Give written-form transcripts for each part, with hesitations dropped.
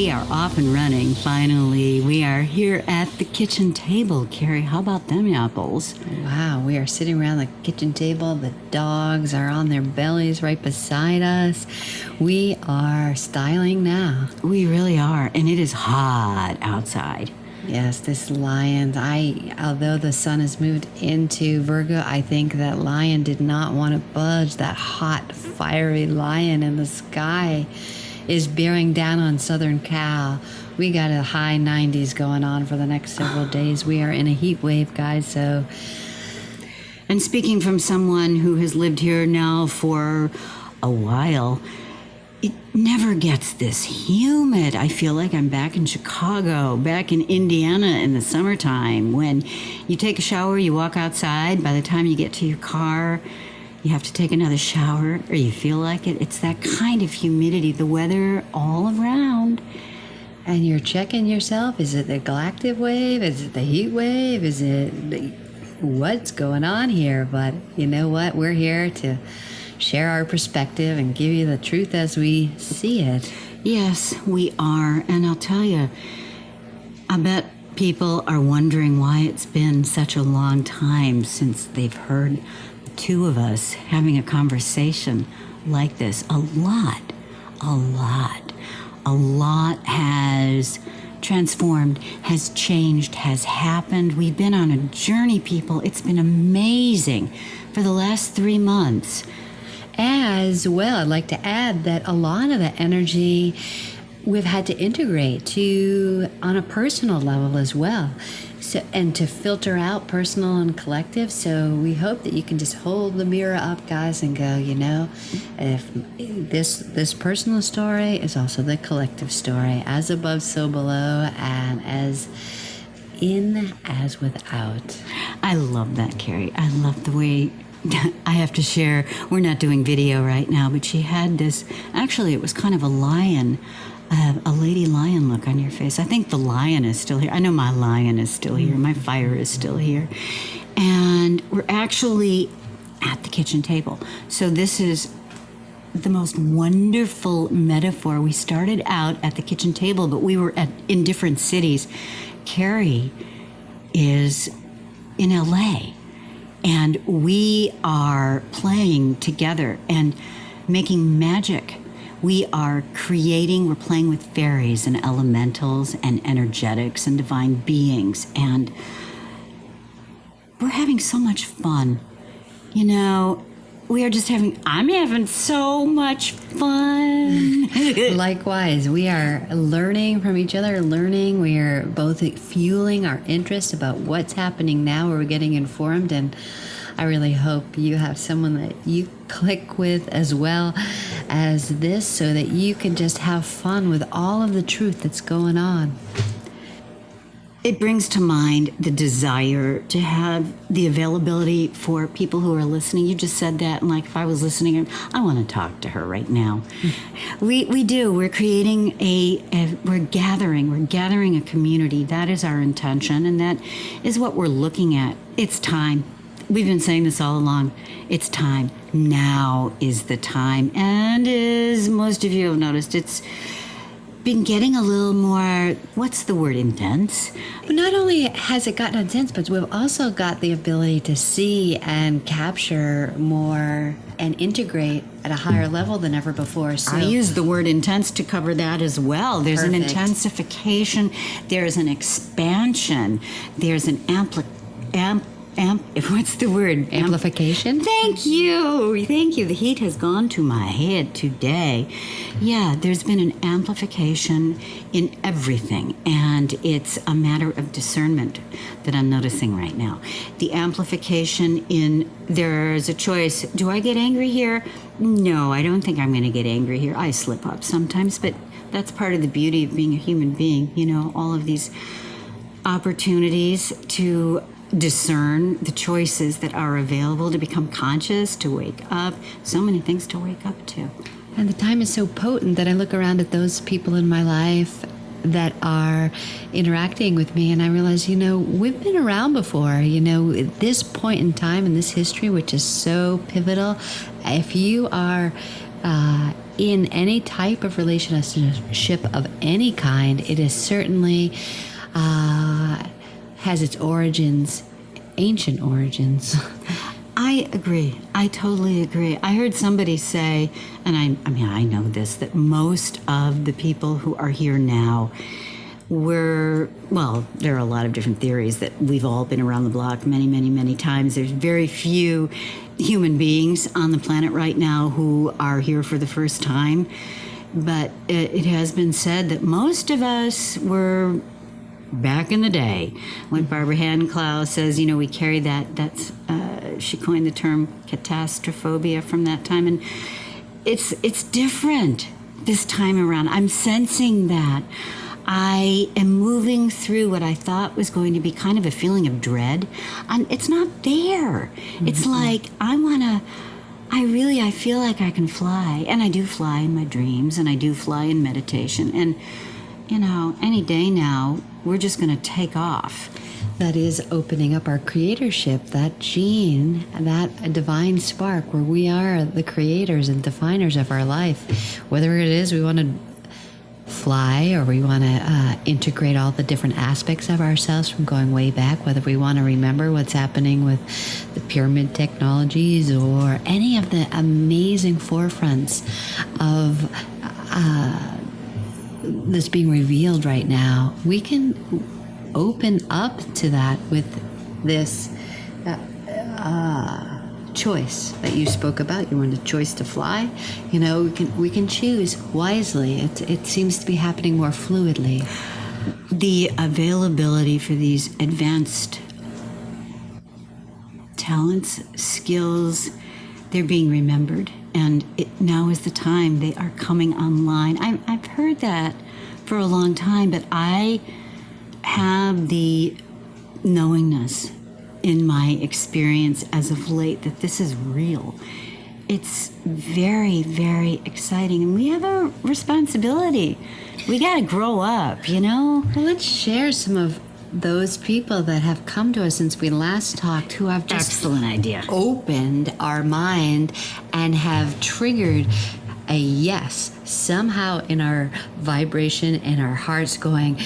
we are off and running, finally. We are here at the kitchen table. Carrie, how about them apples? Wow, we are sitting around the kitchen table. The dogs are on their bellies right beside us. We are styling now. We really are, and it is hot outside. Yes, this lion, although the sun has moved into Virgo, I think that lion did not want to budge. That hot, fiery lion in the sky is bearing down on Southern Cal. We got a high 90s going on for the next several days. We are in a heat wave, guys, so... And speaking from someone who has lived here now for a while, it never gets this humid. I feel like I'm back in Chicago, back in Indiana in the summertime, when you take a shower, you walk outside, by the time you get to your car, you have to take another shower, or you feel like it. It's that kind of humidity, the weather all around. And you're checking yourself. Is it the galactic wave? Is it the heat wave? Is it what's going on here? But you know what? We're here to share our perspective and give you the truth as we see it. Yes, we are. And I'll tell you, I bet people are wondering why it's been such a long time since they've heard the two of us having a conversation like this. A lot has transformed, has changed, has happened. We've been on a journey, people. It's been amazing for the last 3 months. As well, I'd like to add that a lot of the energy we've had to integrate to on a personal level as well. So, and to filter out personal and collective. So we hope that you can just hold the mirror up, guys, and go, you know, if this personal story is also the collective story, as above, so below, and as in as without. I love that, Carrie. I love the way I have to share. We're not doing video right now, but she had this, actually it was kind of a lion, a lady lion look on your face. I think the lion is still here. I know my lion is still here. My fire is still here. And we're actually at the kitchen table. So this is the most wonderful metaphor. We started out at the kitchen table, but we were in different cities. Carrie is in LA. And we are playing together and making magic. We are creating, we're playing with fairies and elementals and energetics and divine beings. And we're having so much fun. You know, I'm having so much fun. Likewise, we are learning from each other, we are both fueling our interest about what's happening now, where we're getting informed, and I really hope you have someone that you click with as well as this, so that you can just have fun with all of the truth that's going on. It brings to mind the desire to have the availability for people who are listening. You just said that, and like if I was listening, I want to talk to her right now. We do. We're creating we're gathering a community. That is our intention, and that is what we're looking at. It's time. We've been saying this all along. It's time. Now is the time. And as most of you have noticed, it's been getting a little more, what's the word, intense? But not only has it gotten intense, but we've also got the ability to see and capture more and integrate at a higher level than ever before. So I use the word intense to cover that as well. There's an Perfect. Intensification, there's an expansion, there's an what's the word? Amplification? Thank you. The heat has gone to my head today. Yeah, there's been an amplification in everything, and it's a matter of discernment that I'm noticing right now. The amplification there's a choice. Do I get angry here? No, I don't think I'm going to get angry here. I slip up sometimes, but that's part of the beauty of being a human being. You know, all of these opportunities to discern the choices that are available, to become conscious, to wake up. So many things to wake up to. And the time is so potent that I look around at those people in my life that are interacting with me, and I realize, you know, we've been around before. You know, at this point in time in this history, which is so pivotal, if you are in any type of relationship of any kind, it is certainly has its origins, ancient origins. I agree. I totally agree. I heard somebody say, and I mean, I know this, that most of the people who are here now well, there are a lot of different theories that we've all been around the block many, many, many times. There's very few human beings on the planet right now who are here for the first time. But it has been said that most of us were back in the day. When Barbara Hanclau says, we carry that's she coined the term catastrophobia from that time. And it's different this time around. I'm sensing that. I am moving through what I thought was going to be kind of a feeling of dread, and it's not there. Mm-hmm. It's like I feel like I can fly, and I do fly in my dreams, and I do fly in meditation, and any day now we're just going to take off. That is opening up our creatorship, that gene, that divine spark where we are the creators and definers of our life. Whether it is we want to fly or we want to integrate all the different aspects of ourselves from going way back, whether we want to remember what's happening with the pyramid technologies or any of the amazing forefronts of that's being revealed right now, we can open up to that with this choice that you spoke about. You want a choice to fly. We can choose wisely. It seems to be happening more fluidly. The availability for these advanced talents, skills, they're being remembered, and now is the time they are coming online. I've heard that for a long time, but I have the knowingness in my experience as of late that this is real. It's very, very exciting, and we have a responsibility. We got to grow up, Well, let's share some of those people that have come to us since we last talked, who have just excellent idea, opened our mind and have triggered a yes somehow in our vibration and our hearts going,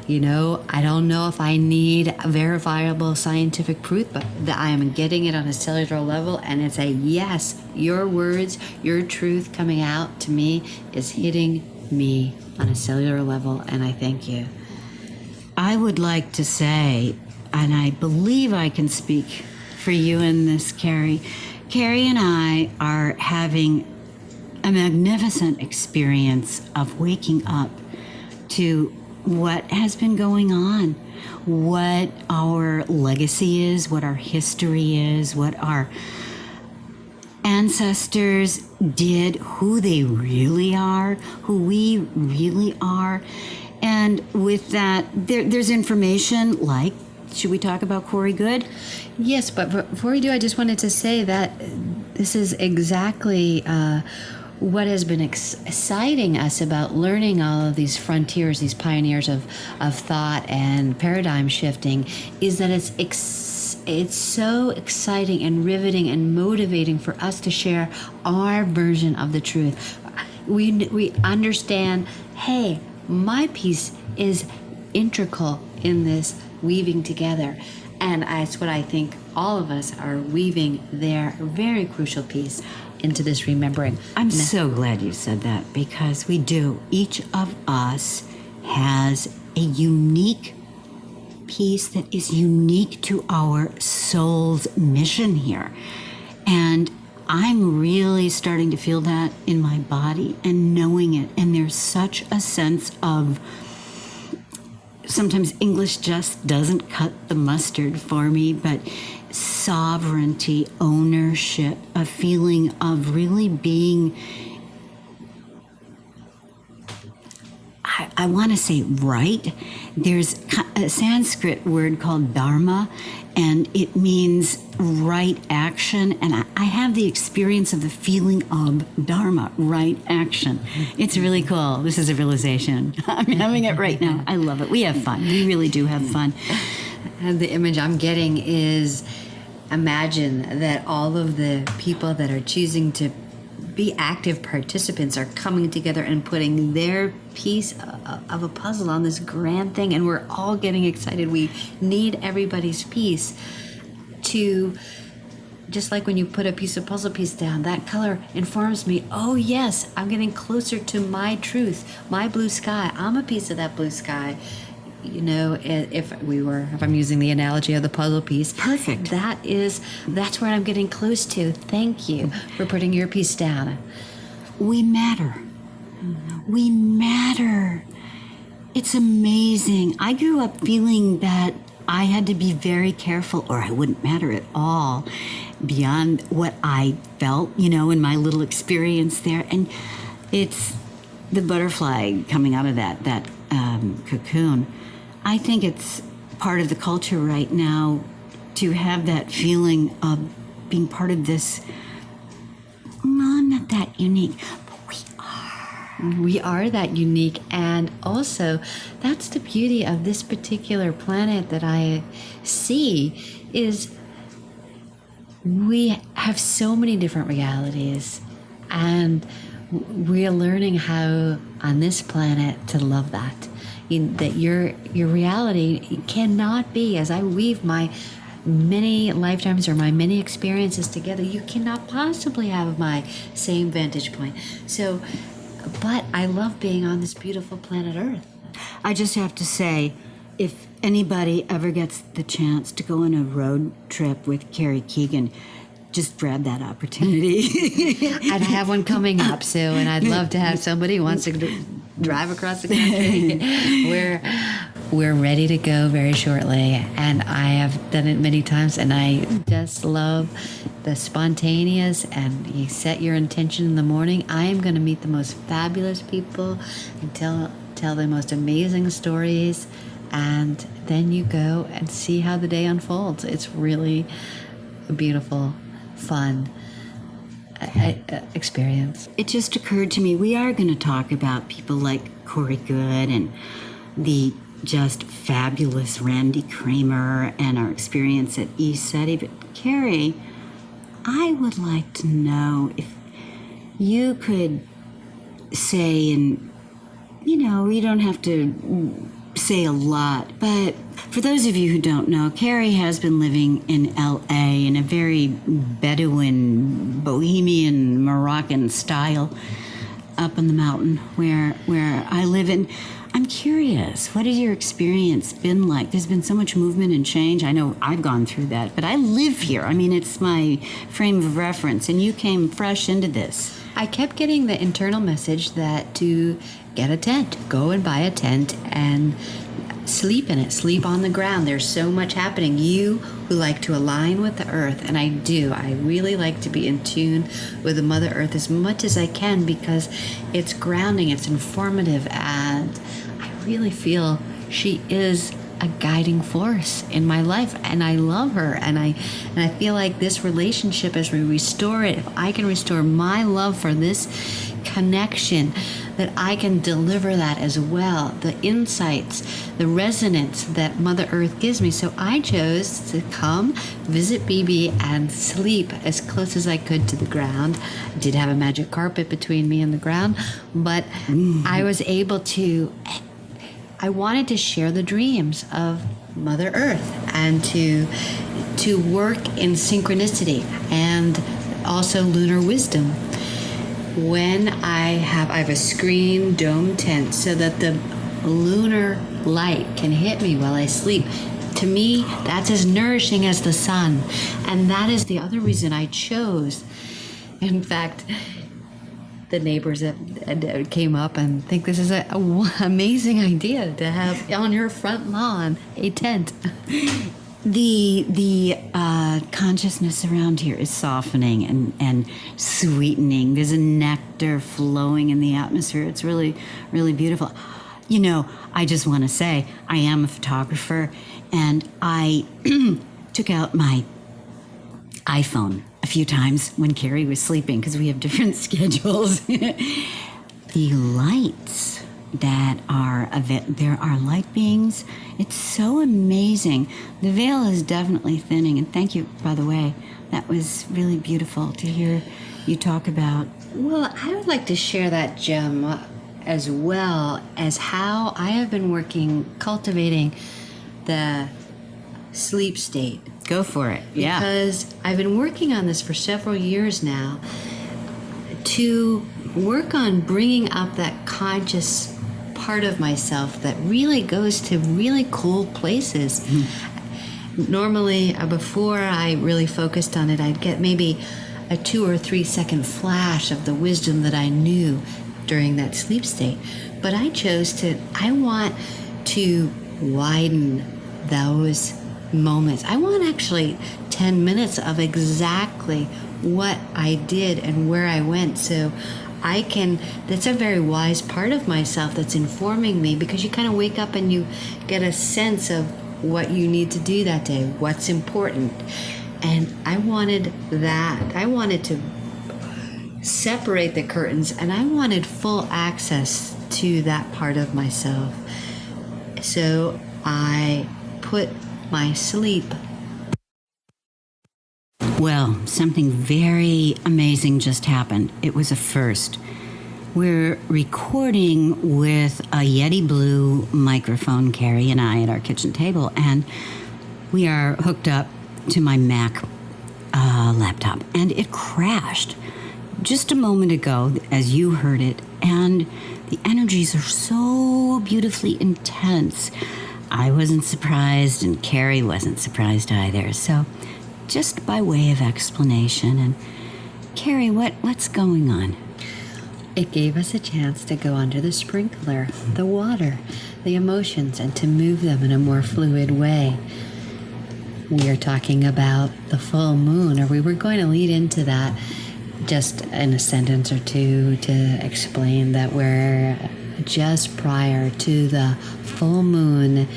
I don't know if I need verifiable scientific proof, but that I am getting it on a cellular level, and it's a yes. Your words, your truth coming out to me is hitting me on a cellular level, and I thank you. I would like to say, and I believe I can speak for you in this, Carrie. Carrie and I are having a magnificent experience of waking up to what has been going on, what our legacy is, what our history is, what our ancestors did, who they really are, who we really are. And with that, there's information like, should we talk about Corey Good? Yes, but before we do, I just wanted to say that this is exactly what has been exciting us about learning all of these frontiers, these pioneers of thought and paradigm shifting, is that it's so exciting and riveting and motivating for us to share our version of the truth. We understand, hey, my piece is integral in this weaving together. And that's what I think all of us are weaving their very crucial piece into this remembering. I'm so glad you said that, because we do. Each of us has a unique piece that is unique to our soul's mission here. And I'm really starting to feel that in my body and knowing it. And there's such a sense of, sometimes English just doesn't cut the mustard for me, but sovereignty, ownership, a feeling of really being, I want to say right. There's a Sanskrit word called dharma, and it means right action. And I have the experience of the feeling of dharma, right action. It's really cool. This is a realization. I'm having it right now. I love it. We have fun. We really do have fun. And the image I'm getting is, imagine that all of the people that are choosing to be active participants are coming together and putting their piece of a puzzle on this grand thing, and we're all getting excited. We need everybody's piece to, just like when you put a piece of puzzle piece down, that color informs me, oh yes, I'm getting closer to my truth, my blue sky. I'm a piece of that blue sky. You know, if I'm using the analogy of the puzzle piece. Perfect. That's where I'm getting close to. Thank you for putting your piece down. We matter. We matter. It's amazing. I grew up feeling that I had to be very careful or I wouldn't matter at all beyond what I felt, you know, in my little experience there. And it's the butterfly coming out of that cocoon. I think it's part of the culture right now to have that feeling of being part of this. No, I'm not that unique, but we are. We are that unique, and also that's the beauty of this particular planet that I see is we have so many different realities, and we're learning how on this planet to love that. That your reality cannot be, as I weave my many lifetimes or my many experiences together, you cannot possibly have my same vantage point. So, but I love being on this beautiful planet Earth. I just have to say, if anybody ever gets the chance to go on a road trip with Carrie Keegan, just grab that opportunity. I'd have one coming up soon, and I'd love to have somebody who wants to drive across the country. We're ready to go very shortly, and I have done it many times, and I just love the spontaneous, and you set your intention in the morning. I am going to meet the most fabulous people and tell the most amazing stories, and then you go and see how the day unfolds. It's really a beautiful, fun experience. It just occurred to me, we are going to talk about people like Corey Good and the just fabulous Randy Kramer and our experience at ECETI. But Carrie, I would like to know if you could say, and you know, you don't have to say a lot, but for those of you who don't know, Carrie has been living in LA in a very Bedouin, Bohemian, Moroccan style up in the mountain where I live in. I'm curious, what has your experience been like? There's been so much movement and change. I know I've gone through that, but I live here. I mean, it's my frame of reference, and you came fresh into this. I kept getting the internal message that to get a tent, go and buy a tent and sleep in it, sleep on the ground. There's so much happening. You who like to align with the earth, and I do. I really like to be in tune with the Mother Earth as much as I can because it's grounding, it's informative, and I really feel she is a guiding force in my life, and I love her, and I feel like this relationship, as we restore it, if I can restore my love for this connection, that I can deliver that as well, the insights, the resonance that Mother Earth gives me. So I chose to come visit BB and sleep as close as I could to the ground. I did have a magic carpet between me and the ground, but I was able to, I wanted to share the dreams of Mother Earth and to work in synchronicity and also lunar wisdom. When I have a screen dome tent so that the lunar light can hit me while I sleep. To me, that's as nourishing as the sun. And that is the other reason I chose. In fact, the neighbors that came up and think this is an amazing idea to have on your front lawn a tent. The consciousness around here is softening and sweetening. There's a nectar flowing in the atmosphere. It's really, really beautiful. You know, I just want to say I am a photographer, and I took out my iPhone a few times when Carrie was sleeping because we have different schedules. The lights that are there are light beings. It's so amazing. The veil is definitely thinning, and thank you, by the way. That was really beautiful to hear you talk about Well, I would like to share that gem as well as how I have been cultivating the sleep state. Go for it. Yeah. Because I've been working on this for several years now to work on bringing up that conscious part of myself that really goes to really cool places. Normally, before I really focused on it, I'd get maybe a 2 or 3 second flash of the wisdom that I knew during that sleep state. But I want to widen those moments. I want actually 10 minutes of exactly what I did and where I went. So that's a very wise part of myself that's informing me, because you kind of wake up and you get a sense of what you need to do that day, what's important. And I wanted that. I wanted to separate the curtains, and I wanted full access to that part of myself. So I put my sleep. Well, something very amazing just happened. It was a first. We're recording with a Yeti Blue microphone, Carrie and I, at our kitchen table, and we are hooked up to my Mac laptop, and it crashed just a moment ago, as you heard it, and the energies are so beautifully intense. I wasn't surprised, and Carrie wasn't surprised either. So, just by way of explanation, and Carrie, what's going on? It gave us a chance to go under the sprinkler, the water, the emotions, and to move them in a more fluid way. We are talking about the full moon, or we were going to lead into that just in a sentence or two to explain that we're just prior to the full moon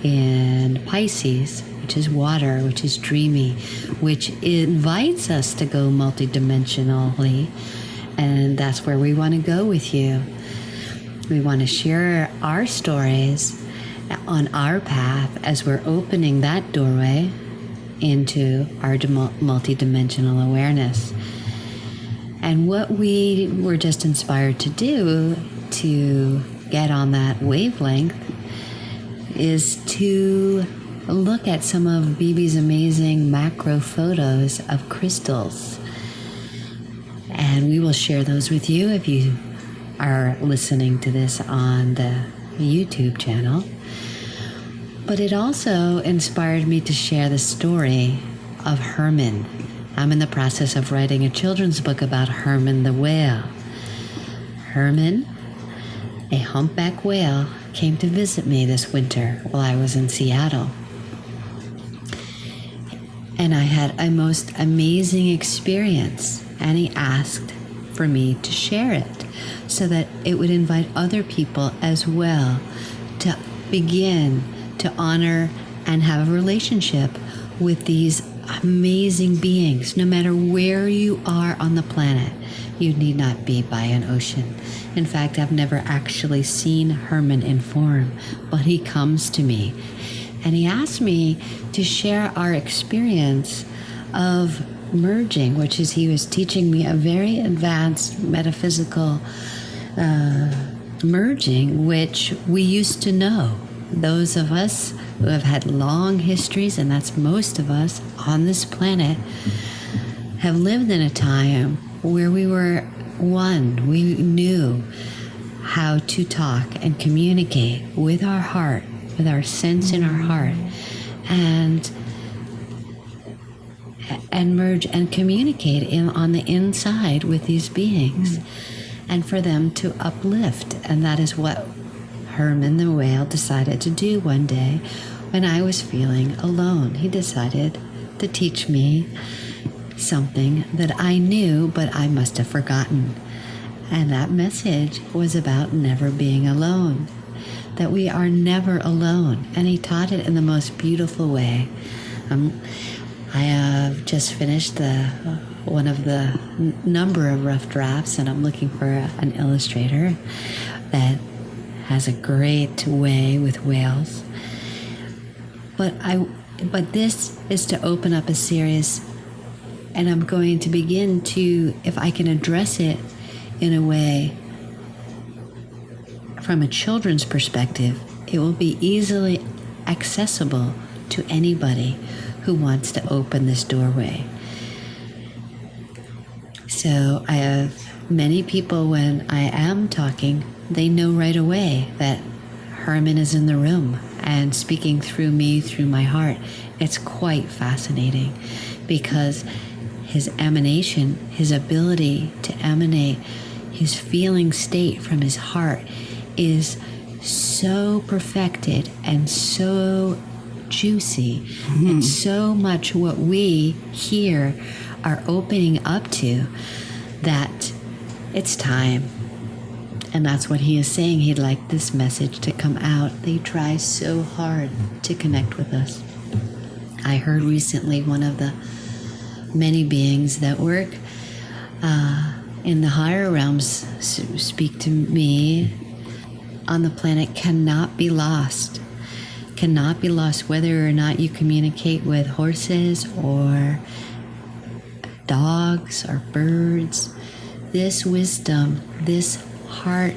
in Pisces, which is water, which is dreamy, which invites us to go multidimensionally. And that's where we want to go with you. We want to share our stories on our path as we're opening that doorway into our multidimensional awareness. And what we were just inspired to do to get on that wavelength is to look at some of BB's amazing macro photos of crystals. And we will share those with you if you are listening to this on the YouTube channel. But it also inspired me to share the story of Herman. I'm in the process of writing a children's book about Herman the whale. Herman, a humpback whale, came to visit me this winter while I was in Seattle. And I had a most amazing experience, and he asked for me to share it so that it would invite other people as well to begin to honor and have a relationship with these amazing beings. No matter where you are on the planet, you need not be by an ocean. In fact, I've never actually seen Herman in form, but he comes to me and he asked me to share our experience of merging, which is he was teaching me a very advanced metaphysical merging, which we used to know. Those of us who have had long histories, and that's most of us on this planet, have lived in a time where we were one. We knew how to talk and communicate with our heart, with our sense in our heart, and merge and communicate on the inside with these beings, and for them to uplift. And that is what Herman the whale decided to do one day when I was feeling alone. He decided to teach me something that I knew, but I must have forgotten. And that message was about never being alone, that we are never alone. And he taught it in the most beautiful way. I have just finished one of the number of rough drafts, and I'm looking for an illustrator that has a great way with whales. But this is to open up a series, and I'm going to begin to, if I can address it in a way, from a children's perspective, it will be easily accessible to anybody who wants to open this doorway. So I have many people, when I am talking, they know right away that Herman is in the room and speaking through me, through my heart. It's quite fascinating because his emanation, his ability to emanate his feeling state from his heart is so perfected and so juicy, and so much what we here are opening up to, that it's time. And that's what he is saying. He'd like this message to come out. They try so hard to connect with us. I heard recently one of the many beings that work in the higher realms speak to me on the planet cannot be lost. Cannot be lost, whether or not you communicate with horses or dogs or birds. This wisdom, this heart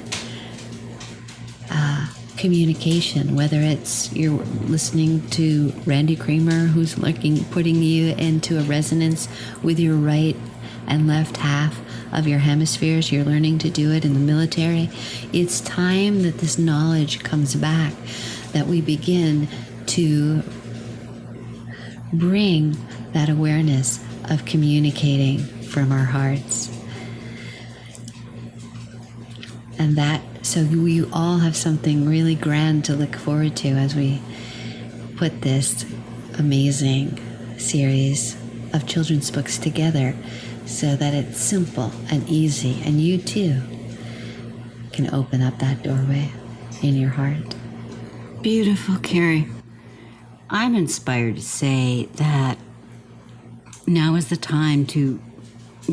communication, whether it's you're listening to Randy Kramer, who's putting you into a resonance with your right and left half of your hemispheres. You're learning to do it in the military. It's time that this knowledge comes back, that we begin to bring that awareness of communicating from our hearts. And that, so we all have something really grand to look forward to as we put this amazing series of children's books together, so that it's simple and easy, and you too can open up that doorway in your heart. Beautiful, Carrie. I'm inspired to say that now is the time to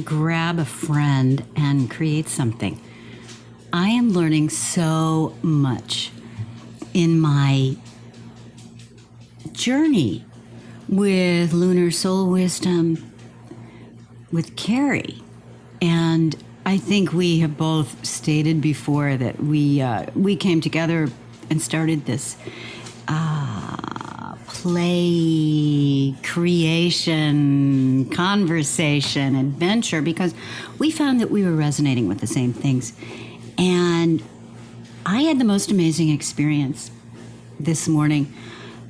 grab a friend and create something. I am learning so much in my journey with Lunar Soul Wisdom with Carrie. And I think we have both stated before that we came together and started this play, creation, conversation, adventure, because we found that we were resonating with the same things. And I had the most amazing experience this morning.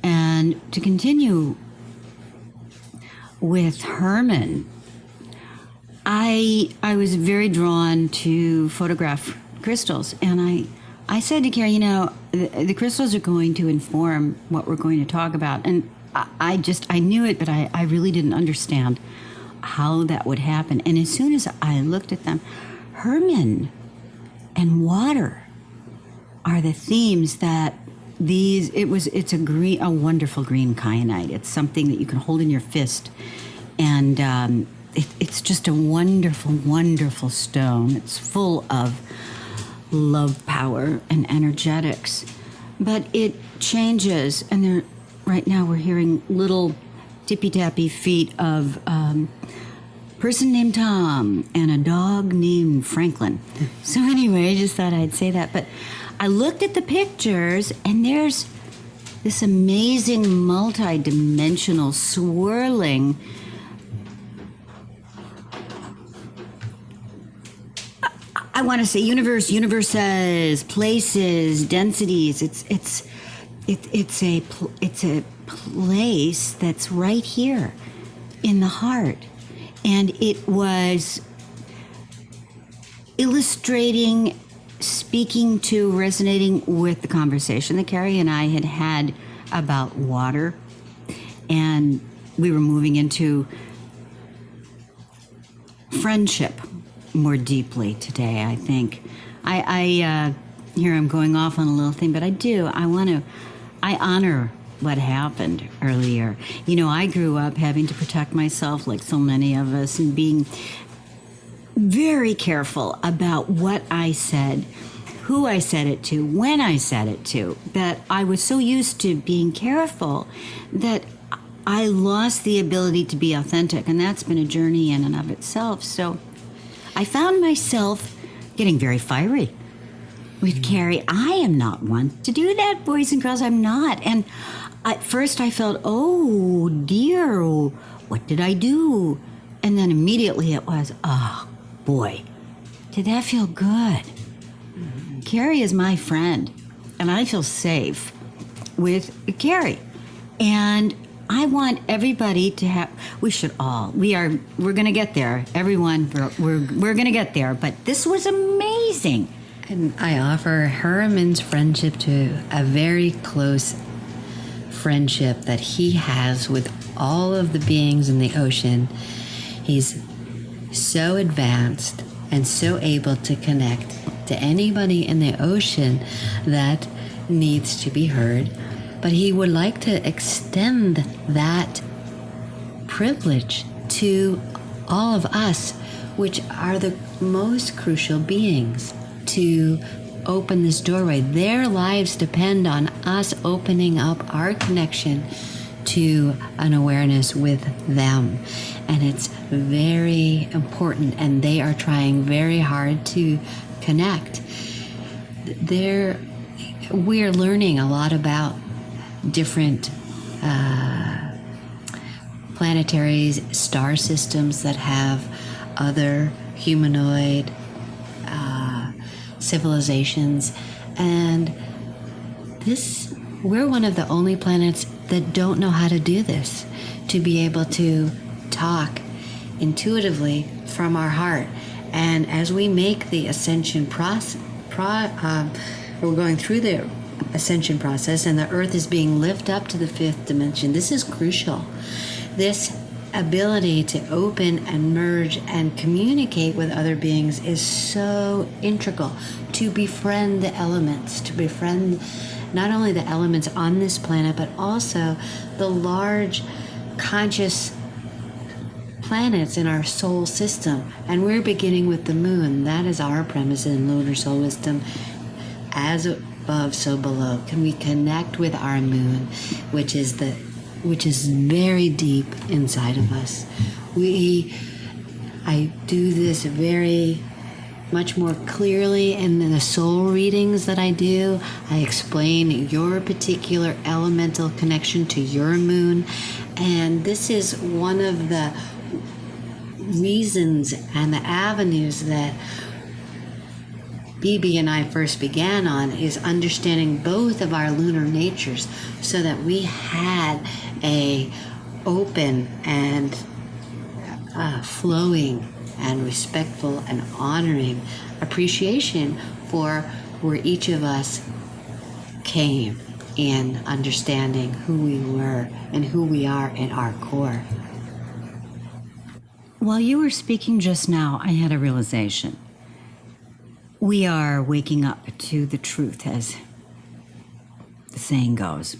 And to continue with Herman, I was very drawn to photograph crystals. And I said to Carrie, the crystals are going to inform what we're going to talk about. And I knew it, but I really didn't understand how that would happen. And as soon as I looked at them, Herman and water are the themes that it's a wonderful green kyanite. It's something that you can hold in your fist. And it's just a wonderful, wonderful stone. It's full of love power and energetics. But it changes, and right now we're hearing little tippy-tappy feet of person named Tom and a dog named Franklin. So anyway, I just thought I'd say that. But I looked at the pictures, and there's this amazing multi-dimensional swirling I want to say universes, places, densities. It's a place that's right here in the heart. And it was illustrating, speaking to, resonating with the conversation that Carrie and I had about water. And we were moving into friendship more deeply today, I think. I here I'm going off on a little thing, but I honor what happened earlier. I grew up having to protect myself, like so many of us, and being very careful about what I said, who I said it to, when I said it to, that I was so used to being careful that I lost the ability to be authentic, and that's been a journey in and of itself. So I found myself getting very fiery with Carrie. I am not one to do that, boys and girls. I'm not. And at first I felt, oh dear, what did I do? And then immediately it was, oh boy, did that feel good? Carrie is my friend, and I feel safe with Carrie. And I want everybody to have, we're going to get there. Everyone, we're going to get there. But this was amazing. And I offer Herman's friendship to a very close friendship that he has with all of the beings in the ocean. He's so advanced and so able to connect to anybody in the ocean that needs to be heard. But he would like to extend that privilege to all of us, which are the most crucial beings, to open this doorway. Their lives depend on us opening up our connection to an awareness with them. And it's very important, and they are trying very hard to connect. We're learning a lot about different planetary star systems that have other humanoid civilizations, and we're one of the only planets that don't know how to do this, to be able to talk intuitively from our heart. And as we make the ascension process, we're going through the ascension process, and the earth is being lifted up to the fifth dimension. This is crucial. This ability to open and merge and communicate with other beings is so integral, to befriend the elements, to befriend not only the elements on this planet, but also the large conscious planets in our soul system. And we're beginning with the moon. That is our premise in lunar soul wisdom. As above, so below. Can we connect with our moon, which is very deep inside of us? I do this very much more clearly in the soul readings that I do. I explain your particular elemental connection to your moon, and this is one of the reasons and the avenues that BB and I first began on, is understanding both of our lunar natures, so that we had a open and flowing and respectful and honoring appreciation for where each of us came in understanding who we were and who we are in our core. While you were speaking just now, I had a realization. We are waking up to the truth, as the saying goes.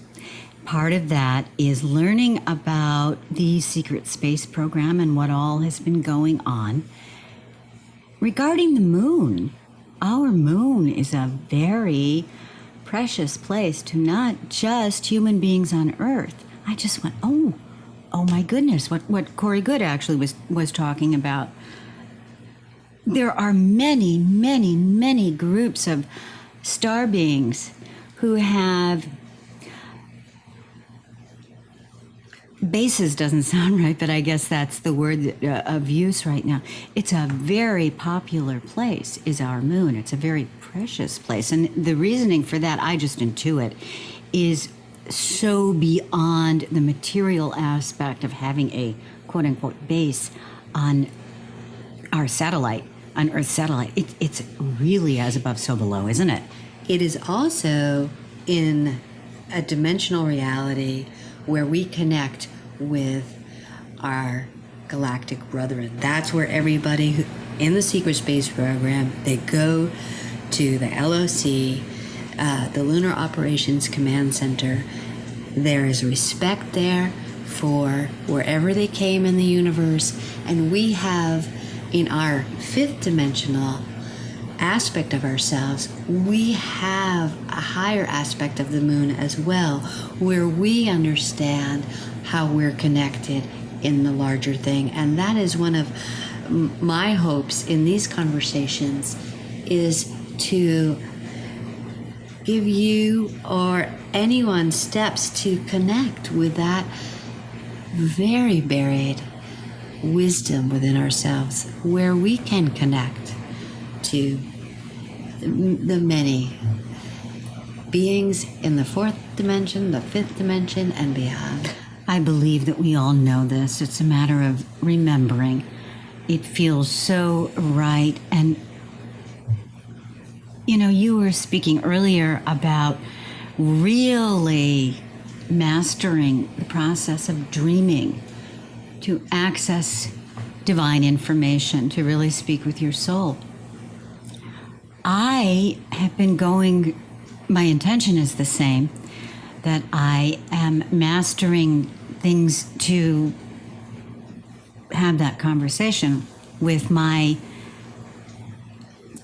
Part of that is learning about the secret space program and what all has been going on. Regarding the moon, our moon is a very precious place to not just human beings on Earth. I just went, oh my goodness, what Corey Good actually was talking about. There are many, many, many groups of star beings who have bases. Doesn't sound right, but I guess that's the word of use right now. It's a very popular place, is our moon. It's a very precious place. And the reasoning for that, I just intuit, is so beyond the material aspect of having a quote-unquote base on our satellite, on Earth's satellite. It's really as above, so below, isn't it? It is also in a dimensional reality where we connect with our galactic brethren. That's where everybody who, in the secret space program, they go to the LOC, the Lunar Operations Command Center. There is respect there for wherever they came in the universe, and we have, in our fifth dimensional aspect of ourselves, we have a higher aspect of the moon as well, where we understand how we're connected in the larger thing. And that is one of my hopes in these conversations, is to give you or anyone steps to connect with that very buried wisdom within ourselves, where we can connect to the many beings in the fourth dimension, the fifth dimension, and beyond. I believe that we all know this. It's a matter of remembering. It feels so right. And, you know, you were speaking earlier about really mastering the process of dreaming to access divine information, to really speak with your soul. I have been going, my intention is the same, that I am mastering things to have that conversation with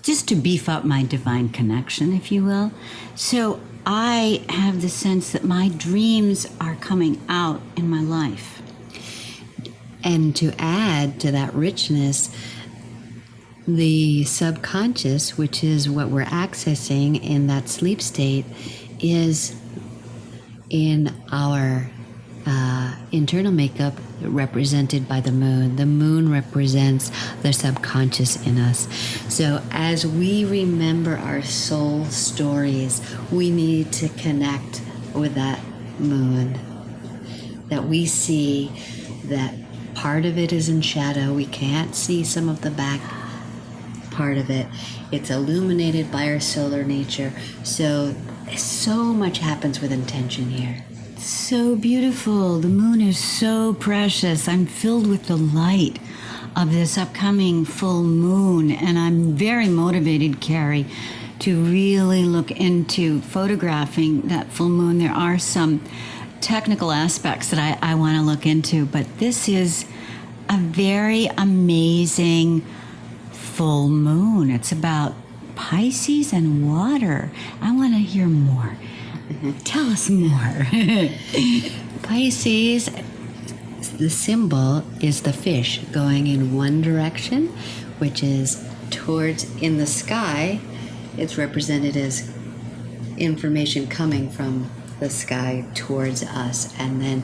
just to beef up my divine connection, if you will. So I have the sense that my dreams are coming out in my life. And to add to that richness, the subconscious, which is what we're accessing in that sleep state, is in our internal makeup represented by the moon. The moon represents the subconscious in us. So as we remember our soul stories, we need to connect with that moon. That we see that part of it is in shadow. We can't see some of the back part of it. It's illuminated by our solar nature. So much happens with intention here. So beautiful. The moon is so precious. I'm filled with the light of this upcoming full moon, and I'm very motivated, Carrie, to really look into photographing that full moon. There are some technical aspects that I want to look into, but this is a very amazing full moon. It's about Pisces and water. I want to hear more. Tell us more. Pisces, the symbol is the fish going in one direction, which is towards in the sky. It's represented as information coming from the sky towards us, and then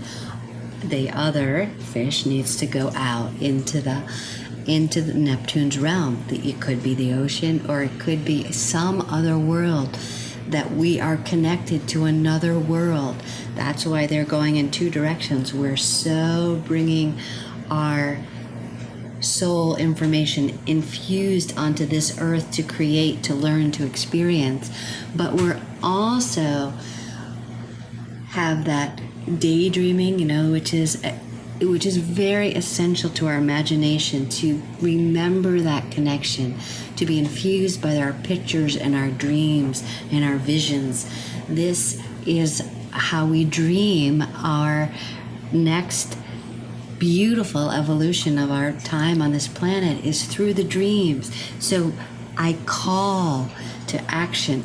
the other fish needs to go out into the Neptune's realm. It could be the ocean, or it could be some other world, that we are connected to another world. That's why they're going in two directions. We're so bringing our soul information infused onto this earth to create, to learn, to experience, but we're also have that daydreaming, which is very essential to our imagination, to remember that connection, to be infused by our pictures and our dreams and our visions. This is how we dream our next beautiful evolution of our time on this planet, is through the dreams. So I call to action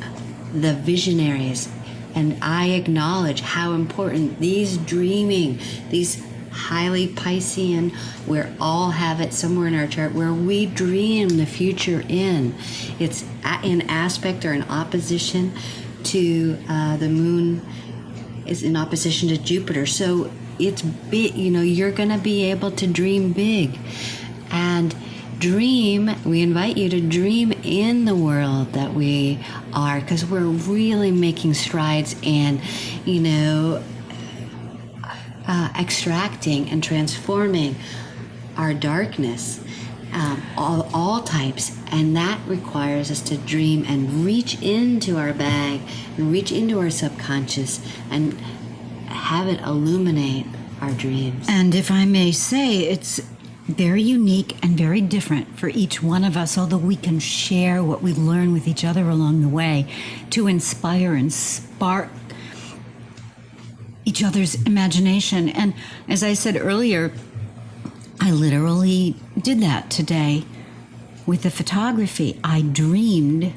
the visionaries, and I acknowledge how important these dreaming, these highly Piscean, we all have it somewhere in our chart where we dream the future in. It's in aspect or in opposition to the moon is in opposition to Jupiter. So it's big, you're going to be able to dream big. And we invite you to dream in the world that we are, because we're really making strides in, extracting and transforming our darkness, all types, and that requires us to dream and reach into our bag and reach into our subconscious and have it illuminate our dreams. And if I may say, it's very unique and very different for each one of us, although we can share what we learn with each other along the way to inspire and spark each other's imagination. And as I said earlier, I literally did that today with the photography. I dreamed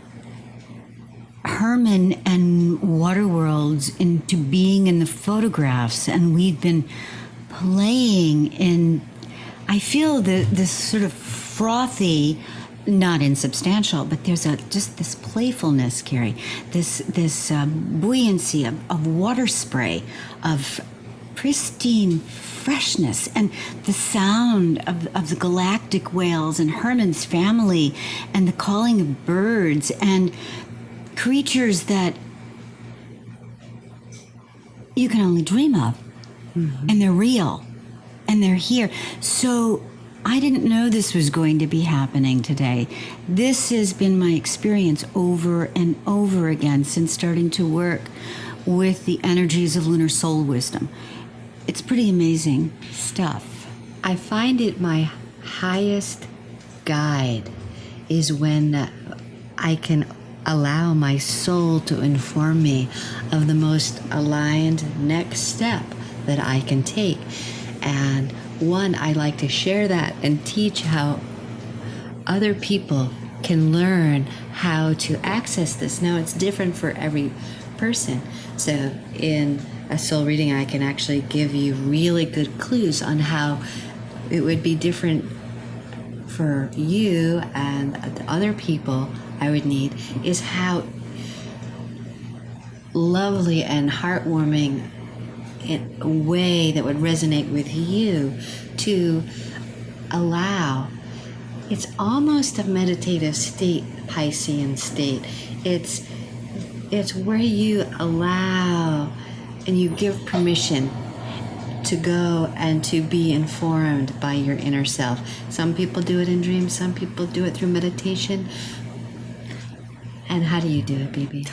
Herman and water worlds into being in the photographs, and we've been playing in, I feel this sort of frothy not insubstantial, but there's just this playfulness, Carrie, this buoyancy of water spray, of pristine freshness, and the sound of the galactic whales and Herman's family, and the calling of birds and creatures that you can only dream of. And they're real, and they're here. So I didn't know this was going to be happening today. This has been my experience over and over again since starting to work with the energies of lunar soul wisdom. It's pretty amazing stuff. I find it my highest guide is when I can allow my soul to inform me of the most aligned next step that I can take. And one, I like to share that and teach how other people can learn how to access this. Now, it's different for every person. So in a soul reading, I can actually give you really good clues on how it would be different for you and the other people I would need, is how lovely and heartwarming in a way that would resonate with you to allow. It's almost a meditative state, Piscean state. It's where you allow and you give permission to go and to be informed by your inner self. Some people do it in dreams, some people do it through meditation. And how do you do it, Bibi?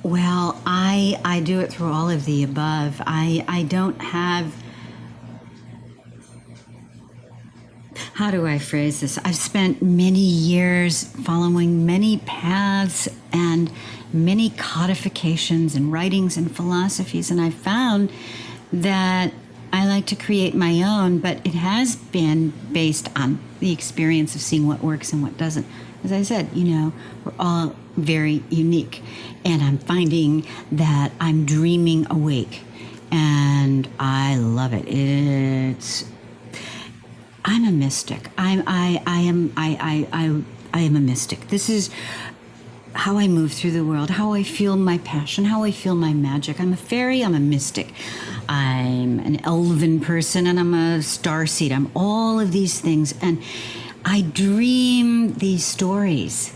Well, I do it through all of the above. I don't have... How do I phrase this? I've spent many years following many paths and many codifications and writings and philosophies, and I found that I like to create my own, but it has been based on the experience of seeing what works and what doesn't. As I said, we're all very unique, and I'm finding that I'm dreaming awake, and I love it. I'm a mystic. I am a mystic. This is how I move through the world, how I feel my passion, how I feel my magic. I'm a fairy, I'm a mystic. I'm an elven person, and I'm a starseed. I'm all of these things, and I dream these stories.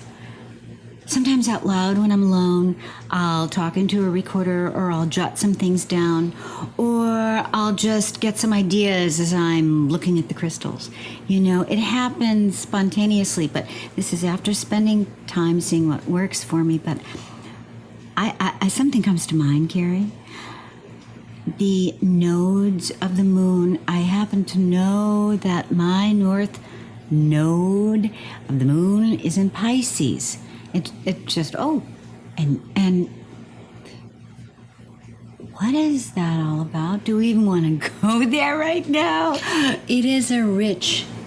Sometimes out loud when I'm alone. I'll talk into a recorder, or I'll jot some things down, or I'll just get some ideas as I'm looking at the crystals. It happens spontaneously, but this is after spending time seeing what works for me. But I something comes to mind, Carrie. The nodes of the moon. I happen to know that my north node of the moon is in Pisces. It just, and what is that all about? Do we even want to go there right now? It is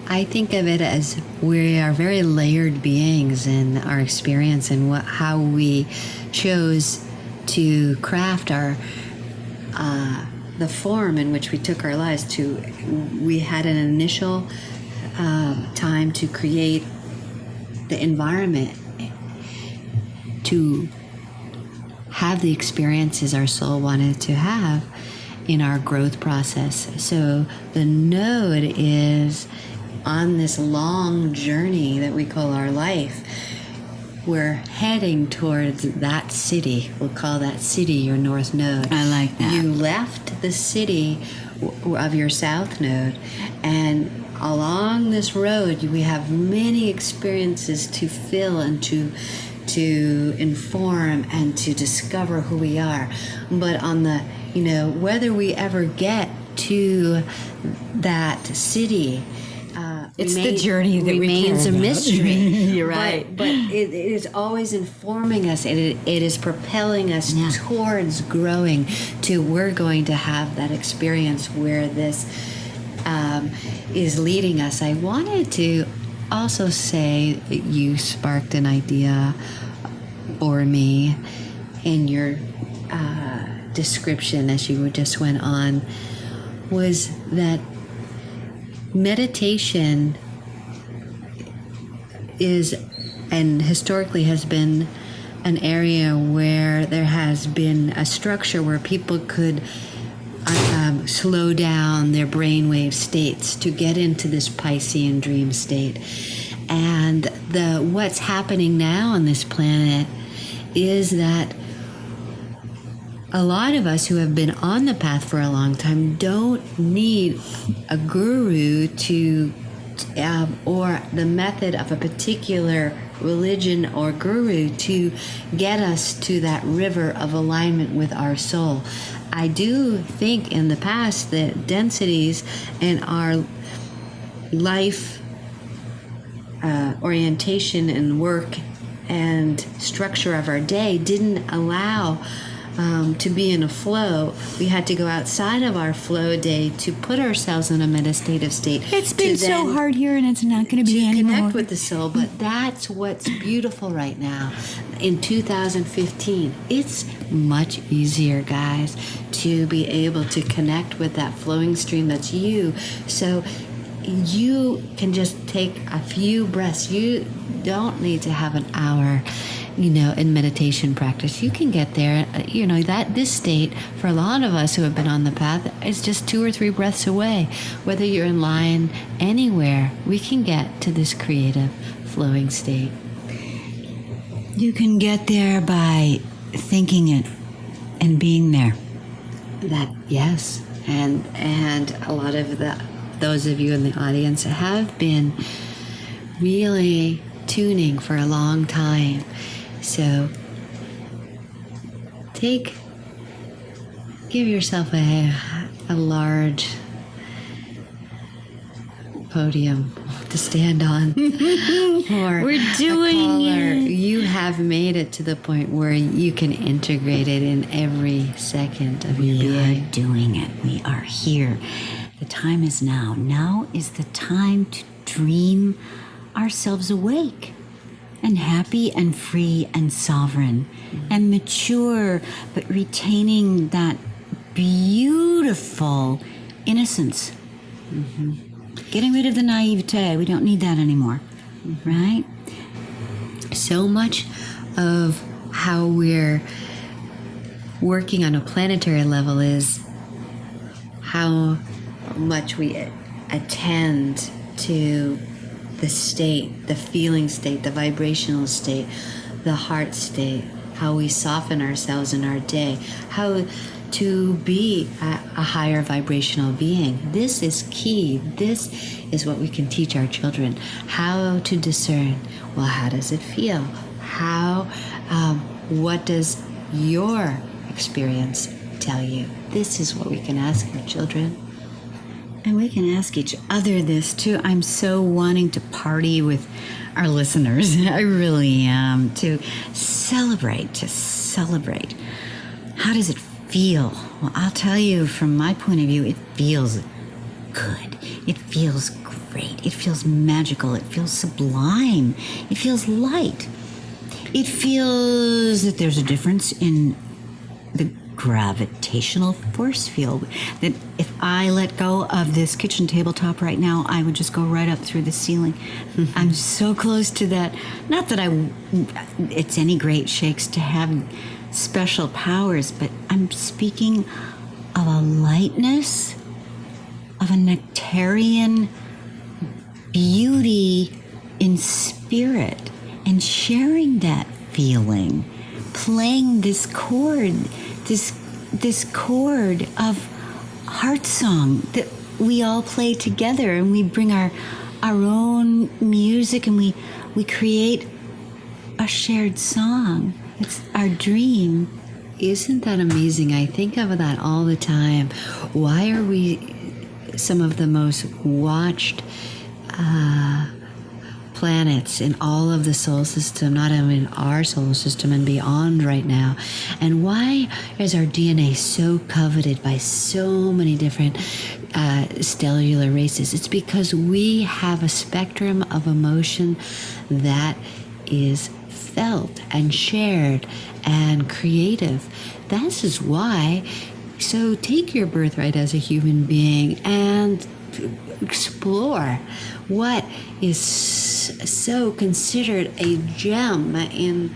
I think of it as we are very layered beings in our experience, and how we chose to craft our the form in which we took our lives. We had an initial time to create the environment to have the experiences our soul wanted to have in our growth process. So the node is on this long journey that we call our life. We're heading towards that city. We'll call that city your north node. I like that. You left the city of your south node, and along this road we have many experiences to fill and to inform and to discover who we are. But on the, whether we ever get to that city, it's the journey that remains a mystery. You're right. But it is always informing us, and it is propelling us towards growing to we're going to have that experience where this is leading us. I wanted to also say that you sparked an idea for me in your description as you just went on, was that meditation is and historically has been an area where there has been a structure where people could slow down their brainwave states to get into this Piscean dream state. And what's happening now on this planet is that a lot of us who have been on the path for a long time don't need a guru to or the method of a particular religion or guru to get us to that river of alignment with our soul. I do think in the past that densities in our life orientation and work and structure of our day didn't allow to be in a flow. We had to go outside of our flow day to put ourselves in a meditative state. It's been so hard here, and it's not going to be anymore. Connect with the soul, but that's what's beautiful right now. In 2015, it's much easier, guys, to be able to connect with that flowing stream that's you. So you can just take a few breaths. You don't need to have an hour in meditation practice. You can get there, that this state for a lot of us who have been on the path is just 2 or 3 breaths away. Whether you're in line anywhere, we can get to this creative flowing state. You can get there by thinking it and being there. Yes. And a lot of those of you in the audience have been really tuning for a long time. So give yourself a large podium to stand on. We're doing it. You have made it to the point where you can integrate it in every second of your being. We are doing it. We are here. The time is now. Now is the time to dream ourselves awake and happy and free and sovereign and mature, but retaining that beautiful innocence. Getting rid of the naivete. We don't need that anymore, right? So much of how we're working on a planetary level is how much we attend to the state, the feeling state, the vibrational state, the heart state, how we soften ourselves in our day, how to be a higher vibrational being. This is key. This is what we can teach our children. How to discern. Well, how does it feel? What does your experience tell you? This is what we can ask our children. And we can ask each other this too. I'm so wanting to party with our listeners. I really am. To celebrate. How does it feel? Well, I'll tell you from my point of view, it feels good. It feels great. It feels magical. It feels sublime. It feels light. It feels that there's a difference in the gravitational force field, that if I let go of this kitchen tabletop right now, I would just go right up through the ceiling. I'm so close to that. Not that it's any great shakes to have special powers, but I'm speaking of a lightness, of a nectarian beauty in spirit, and sharing that feeling, playing this chord, this chord of heart song that we all play together, and we bring our own music, and we create a shared song. It's our dream. Isn't that amazing? I think of that all the time. Why are we some of the most watched planets in all of the solar system, not only in our solar system and beyond right now? And why is our DNA so coveted by so many different cellular races? It's because we have a spectrum of emotion that is felt and shared and creative. This is why. So take your birthright as a human being and explore what is so considered a gem in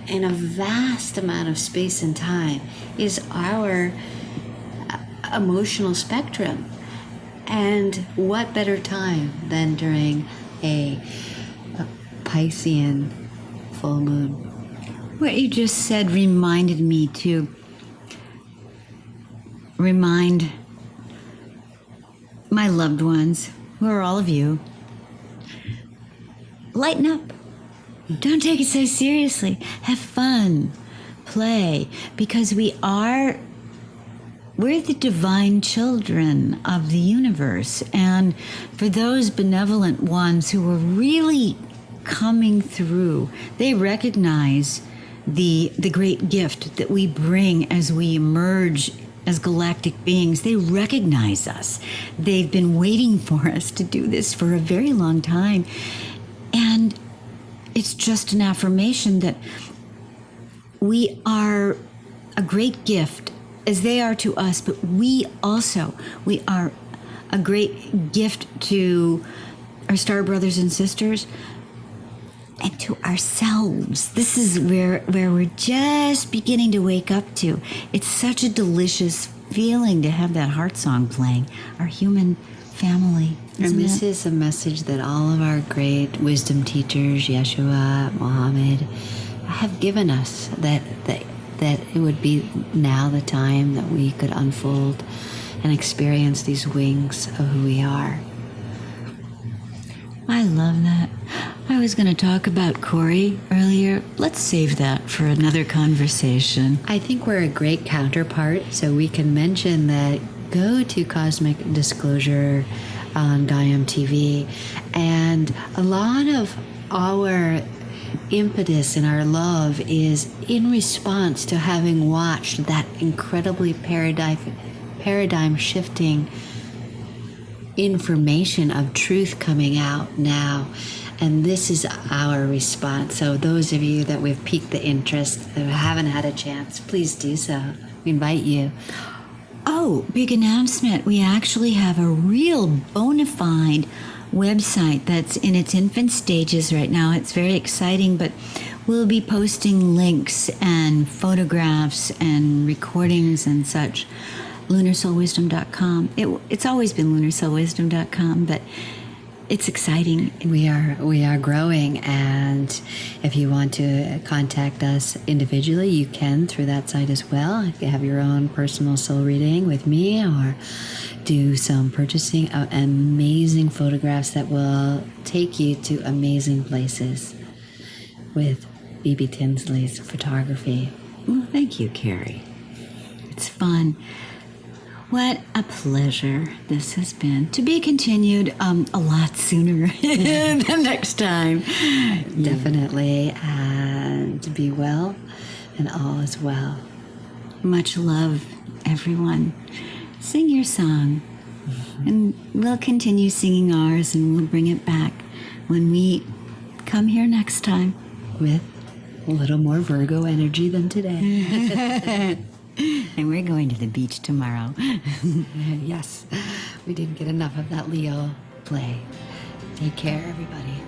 a vast amount of space and time is our emotional spectrum. And what better time than during a Piscean full moon? What you just said reminded me to remind my loved ones, who are all of you, lighten up. Don't take it so seriously. Have fun. Play. Because we're the divine children of the universe. And for those benevolent ones who are really coming through, they recognize the great gift that we bring as we emerge as galactic beings. They recognize us. They've been waiting for us to do this for a very long time. And it's just an affirmation that we are a great gift as they are to us, but we are a great gift to our star brothers and sisters and to ourselves. This is where we're just beginning to wake up to. It's such a delicious feeling to have that heart song playing, our human family. And this is a message that all of our great wisdom teachers, Yeshua, Muhammad, have given us, that it would be now the time that we could unfold and experience these wings of who we are. I love that. I was going to talk about Corey earlier. Let's save that for another conversation. I think we're a great counterpart, so we can mention that go to Cosmic Disclosure on Gaiam TV, and a lot of our impetus and our love is in response to having watched that incredibly paradigm shifting information of truth coming out now. And this is our response. So those of you that we've piqued the interest, that haven't had a chance, please do so. We invite you. Oh, big announcement. We actually have a real bona fide website that's in its infant stages right now. It's very exciting, but we'll be posting links and photographs and recordings and such. LunarSoulWisdom.com. It's always been LunarSoulWisdom.com, but it's exciting. We are growing, and if you want to contact us individually, you can through that site as well. If you have your own personal soul reading with me, or do some purchasing of amazing photographs that will take you to amazing places with BB Tinsley's photography. Well, thank you, Carrie. It's fun. What a pleasure this has been. To be continued a lot sooner the next time. Definitely. And be well, and all is well. Much love, everyone. Sing your song. And we'll continue singing ours, and we'll bring it back when we come here next time. With a little more Virgo energy than today. And we're going to the beach tomorrow. Yes, we didn't get enough of that Leo play. Take care, everybody.